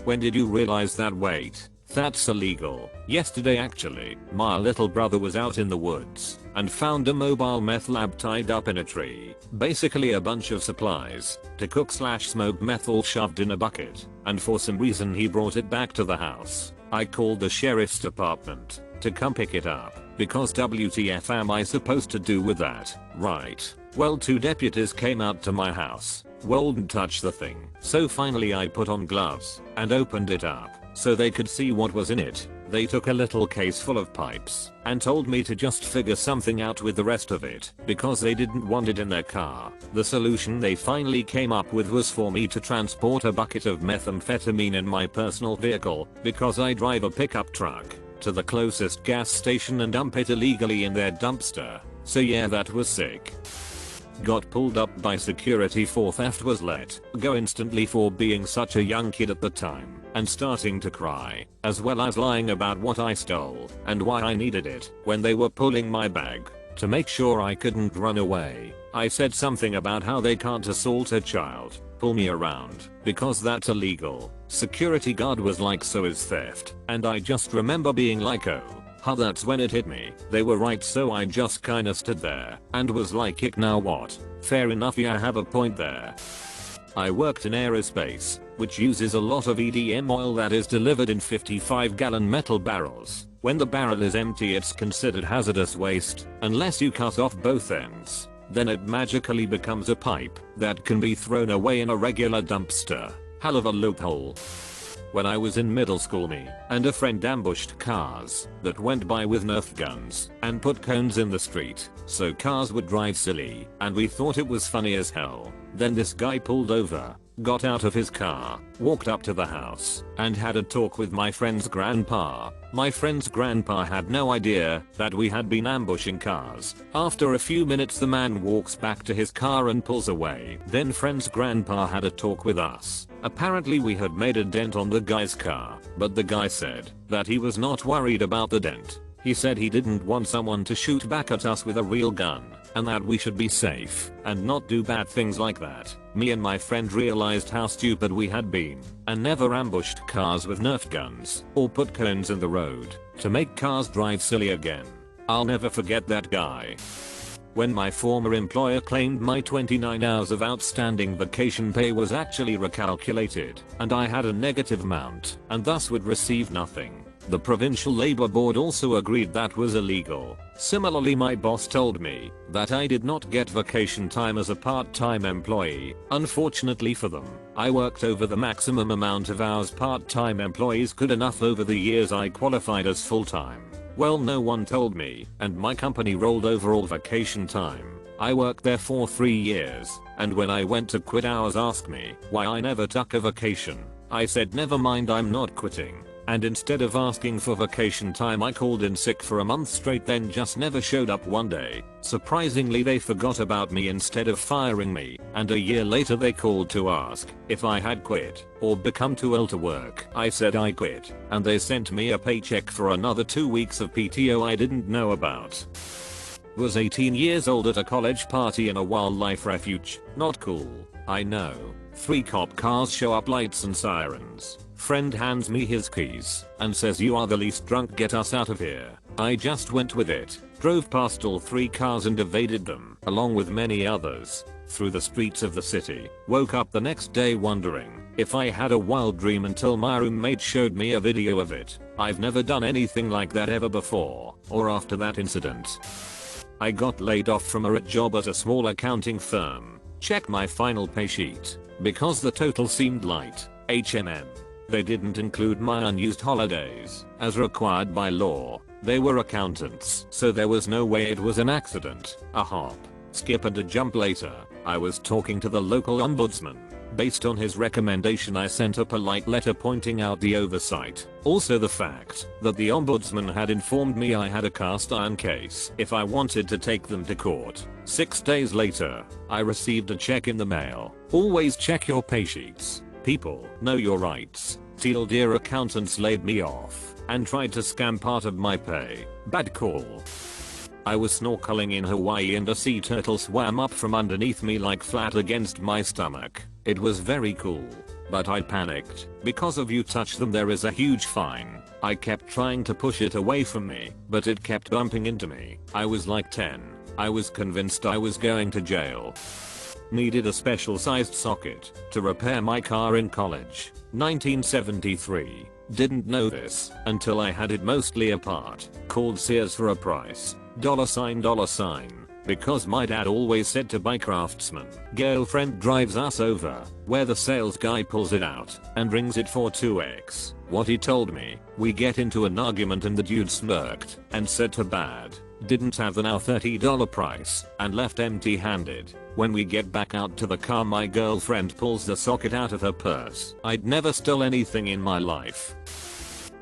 When did you realize that? Wait, that's illegal. Yesterday actually, my little brother was out in the woods and found a mobile meth lab tied up in a tree. Basically a bunch of supplies to cook/smoke meth all shoved in a bucket, and for some reason he brought it back to the house. I called the sheriff's department to come pick it up, because WTF am I supposed to do with that, right? Well, 2 deputies came out to my house, wouldn't touch the thing. So finally I put on gloves and opened it up so they could see what was in it. They took a little case full of pipes and told me to just figure something out with the rest of it because they didn't want it in their car. The solution they finally came up with was for me to transport a bucket of methamphetamine in my personal vehicle, because I drive a pickup truck, to the closest gas station and dump it illegally in their dumpster. So yeah, that was sick. Got pulled up by security for theft, was let go instantly for being such a young kid at the time and starting to cry, as well as lying about what I stole and why I needed it. When they were pulling my bag to make sure I couldn't run away, I said something about how they can't assault a child, pull me around, because that's illegal. Security guard was like, so is theft, and I just remember being like, oh. That's when it hit me. They were right, so I just kinda stood there and was like, ick, now what? Fair enough, yeah, I have a point there. I worked in aerospace, which uses a lot of EDM oil that is delivered in 55-gallon metal barrels. When the barrel is empty, it's considered hazardous waste unless you cut off both ends. Then it magically becomes a pipe that can be thrown away in a regular dumpster. Hell of a loophole. When I was in middle school, me and a friend ambushed cars that went by with Nerf guns and put cones in the street so cars would drive silly, and we thought it was funny as hell. Then this guy pulled over, got out of his car, walked up to the house, and had a talk with my friend's grandpa. My friend's grandpa had no idea that we had been ambushing cars. After a few minutes, the man walks back to his car and pulls away. Then friend's grandpa had a talk with us. Apparently we had made a dent on the guy's car, but the guy said that he was not worried about the dent. He said he didn't want someone to shoot back at us with a real gun, and that we should be safe and not do bad things like that. Me and my friend realized how stupid we had been and never ambushed cars with Nerf guns or put cones in the road to make cars drive silly again. I'll never forget that guy. When my former employer claimed my 29 hours of outstanding vacation pay was actually recalculated and I had a negative amount and thus would receive nothing, the provincial labor board also agreed that was illegal. Similarly, my boss told me that I did not get vacation time as a part-time employee. Unfortunately for them, I worked over the maximum amount of hours part-time employees could. Enough over the years I qualified as full-time. Well, no one told me, and my company rolled over all vacation time. I worked there for 3 years, and when I went to quit, hours asked me why I never took a vacation. I said, never mind, I'm not quitting. And instead of asking for vacation time, I called in sick for a month straight, then just never showed up one day. Surprisingly, they forgot about me instead of firing me, and a year later they called to ask if I had quit or become too ill to work. I said I quit, and they sent me a paycheck for another 2 weeks of PTO I didn't know about. Was 18 years old at a college party in a wildlife refuge. Not cool, I know. 3 cop cars show up, lights and sirens. Friend hands me his keys and says, you are the least drunk, get us out of here. I just went with it, drove past all 3 cars and evaded them, along with many others, through the streets of the city. Woke up the next day wondering if I had a wild dream until my roommate showed me a video of it. I've never done anything like that ever before or after that incident. I got laid off from a job at a small accounting firm. Check my final pay sheet because the total seemed light. HMM. They didn't include my unused holidays, as required by law. They were accountants, so there was no way it was an accident. A hop, skip and a jump later, I was talking to the local ombudsman. Based on his recommendation, I sent a polite letter pointing out the oversight. Also the fact that the ombudsman had informed me I had a cast iron case if I wanted to take them to court. 6 days later, I received a check in the mail. Always check your pay sheets. People, know your rights. Teal dear accountants laid me off and tried to scam part of my pay. Bad call. I was snorkeling in Hawaii and a sea turtle swam up from underneath me like flat against my stomach. It was very cool. but I panicked. Because if you touch them there is a huge fine. I kept trying to push it away from me, but it kept bumping into me. I was like 10. I was convinced I was going to jail. Needed a special sized socket to repair my car in college. 1973. Didn't know this until I had it mostly apart. Called Sears for a price. $. Because my dad always said to buy Craftsman. Girlfriend drives us over, where the sales guy pulls it out and rings it for 2x. What he told me. We get into an argument and the dude smirked and said too bad. Didn't have the now $30 price and left empty handed. When we get back out to the car my girlfriend pulls the socket out of her purse. I'd never stole anything in my life.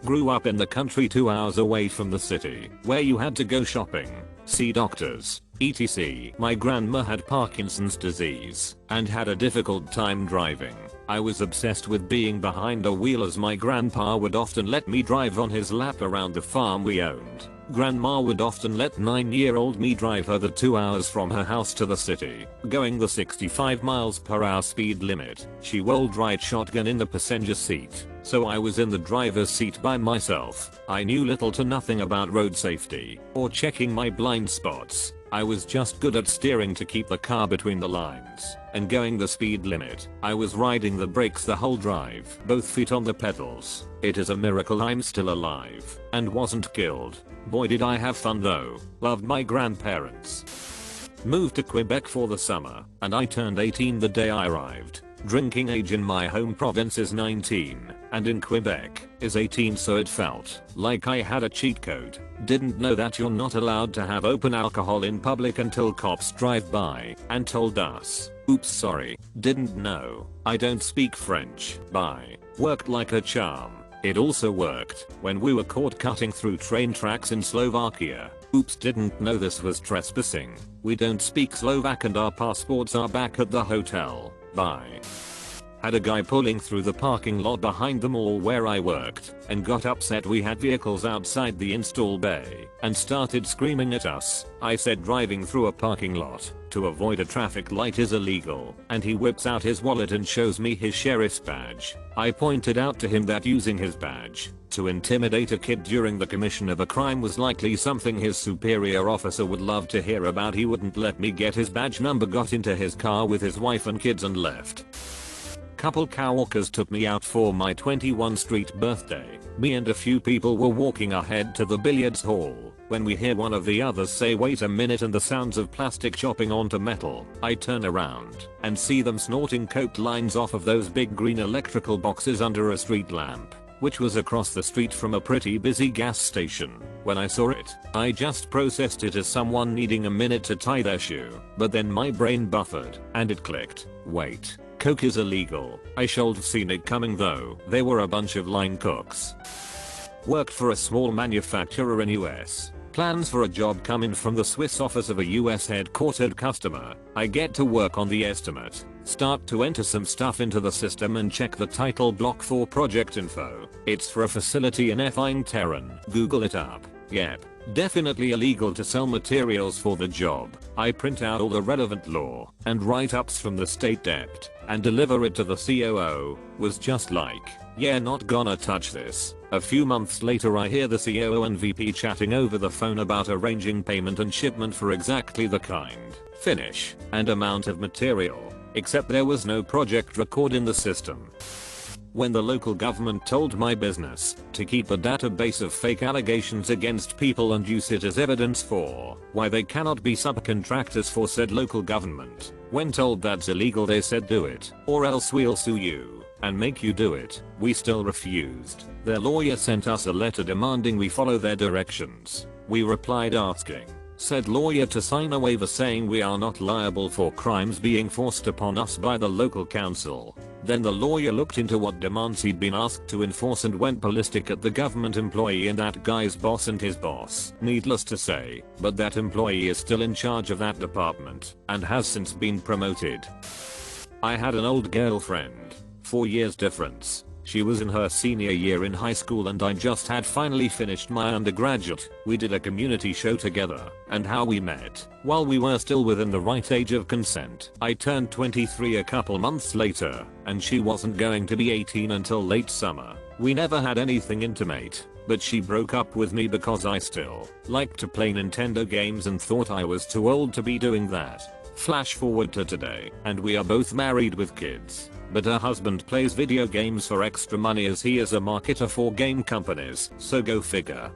Grew up in the country 2 hours away from the city, where you had to go shopping, see doctors, etc. My grandma had Parkinson's disease and had a difficult time driving. I was obsessed with being behind a wheel as my grandpa would often let me drive on his lap around the farm we owned. Grandma would often let 9-year-old me drive her the 2 hours from her house to the city, going the 65 miles per hour speed limit. She rolled right shotgun in the passenger seat, so I was in the driver's seat by myself. I knew little to nothing about road safety or checking my blind spots. I was just good at steering to keep the car between the lines and going the speed limit. I was riding the brakes the whole drive, both feet on the pedals. It is a miracle I'm still alive and wasn't killed. Boy did I have fun though. Loved my grandparents. Moved to Quebec for the summer and I turned 18 the day I arrived. Drinking age in my home province is 19 and in Quebec is 18, so it felt like I had a cheat code. Didn't know that you're not allowed to have open alcohol in public until cops drive by and told us. Oops, sorry. Didn't know. I don't speak French. Bye. Worked like a charm. It also worked when we were caught cutting through train tracks in Slovakia. Oops, didn't know this was trespassing. We don't speak Slovak and our passports are back at the hotel. Bye. Had a guy pulling through the parking lot behind the mall where I worked and got upset we had vehicles outside the install bay and started screaming at us. I said driving through a parking lot to avoid a traffic light is illegal, and he whips out his wallet and shows me his sheriff's badge. I pointed out to him that using his badge to intimidate a kid during the commission of a crime was likely something his superior officer would love to hear about. He wouldn't let me get his badge number, got into his car with his wife and kids and left. Couple coworkers took me out for my 21st Street birthday. Me and a few people were walking ahead to the billiards hall when we hear one of the others say wait a minute and the sounds of plastic chopping onto metal. I turn around and see them snorting coke lines off of those big green electrical boxes under a street lamp, which was across the street from a pretty busy gas station. When I saw it, I just processed it as someone needing a minute to tie their shoe, but then my brain buffered and it clicked. Wait. Coke is illegal. I should have seen it coming though. They were a bunch of line cooks. Worked for a small manufacturer in US. Plans for a job come in from the Swiss office of a US headquartered customer. I get to work on the estimate. Start to enter some stuff into the system and check the title block for project info. It's for a facility in effing Tehran. Google it up. Yep. Definitely illegal to sell materials for the job. I print out all the relevant law and write-ups from the state debt and deliver it to the COO. Was just like, yeah, not gonna touch this. A few months later I hear the COO and VP chatting over the phone about arranging payment and shipment for exactly the kind, finish, and amount of material, except there was no project record in the system. When the local government told my business to keep a database of fake allegations against people and use it as evidence for why they cannot be subcontractors for said local government, when told that's illegal they said do it or else we'll sue you and make you do it. We still refused. Their lawyer sent us a letter demanding we follow their directions. We replied asking said lawyer to sign a waiver saying we are not liable for crimes being forced upon us by the local council. Then the lawyer looked into what demands he'd been asked to enforce and went ballistic at the government employee and that guy's boss and his boss. Needless to say, but that employee is still in charge of that department and has since been promoted. I had an old girlfriend, 4 years difference. She was in her senior year in high school and I just had finally finished my undergraduate. We did a community show together, and how we met, while we were still within the right age of consent. I turned 23 a couple months later, and she wasn't going to be 18 until late summer. We never had anything intimate, but she broke up with me because I still liked to play Nintendo games and thought I was too old to be doing that. Flash forward to today, and we are both married with kids. But her husband plays video games for extra money as he is a marketer for game companies, so go figure.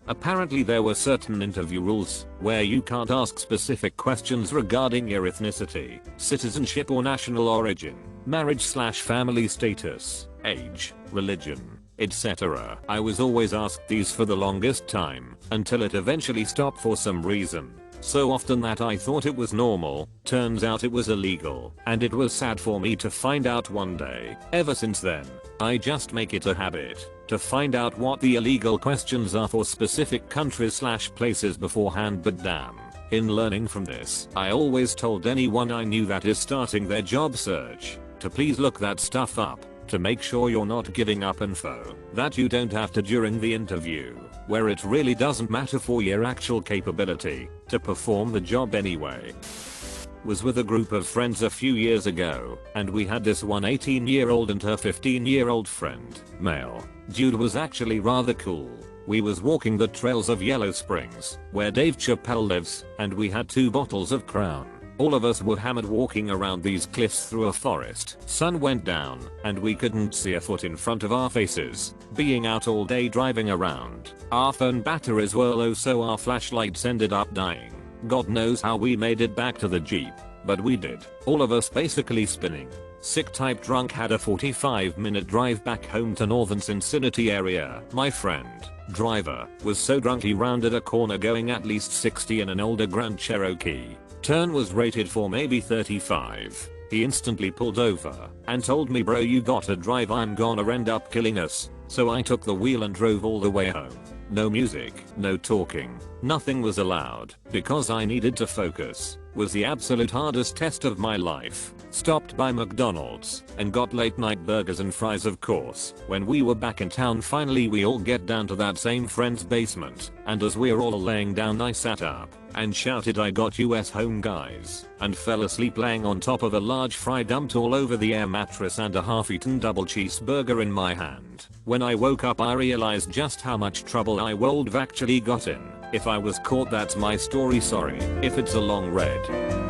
Apparently there were certain interview rules where you can't ask specific questions regarding your ethnicity, citizenship or national origin, marriage/family status, age, religion, etc. I was always asked these for the longest time, until it eventually stopped for some reason. So often that I thought it was normal, turns out it was illegal, and it was sad for me to find out one day. Ever since then, I just make it a habit to find out what the illegal questions are for specific countries/places beforehand, but damn. In learning from this, I always told anyone I knew that is starting their job search to please look that stuff up, to make sure you're not giving up info that you don't have to during the interview, where it really doesn't matter for your actual capability to perform the job anyway. Was with a group of friends a few years ago, and we had this one 18-year-old and her 15-year-old friend, male. Dude was actually rather cool. We was walking the trails of Yellow Springs, where Dave Chappelle lives, and we had 2 bottles of Crown. All of us were hammered walking around these cliffs through a forest. Sun went down, and we couldn't see a foot in front of our faces. Being out all day driving around, our phone batteries were low, so our flashlights ended up dying. God knows how we made it back to the Jeep, but we did. All of us basically spinning. Sick type drunk, had a 45-minute drive back home to northern Cincinnati area. My friend, driver, was so drunk he rounded a corner going at least 60 in an older Grand Cherokee. Turn was rated for maybe 35. He instantly pulled over and told me, "Bro, you gotta drive, I'm gonna end up killing us." So I took the wheel and drove all the way home. No music, no talking, nothing was allowed because I needed to focus. Was the absolute hardest test of my life. Stopped by McDonald's and got late night burgers and fries, of course. When we were back in town, finally we all get down to that same friend's basement, and as we're all laying down I sat up and shouted, "I got US home, guys," and fell asleep laying on top of a large fry dumped all over the air mattress and a half-eaten double cheeseburger in my hand. When I woke up I realized just how much trouble I would have actually got in if I was caught. That's my story, sorry if it's a long read.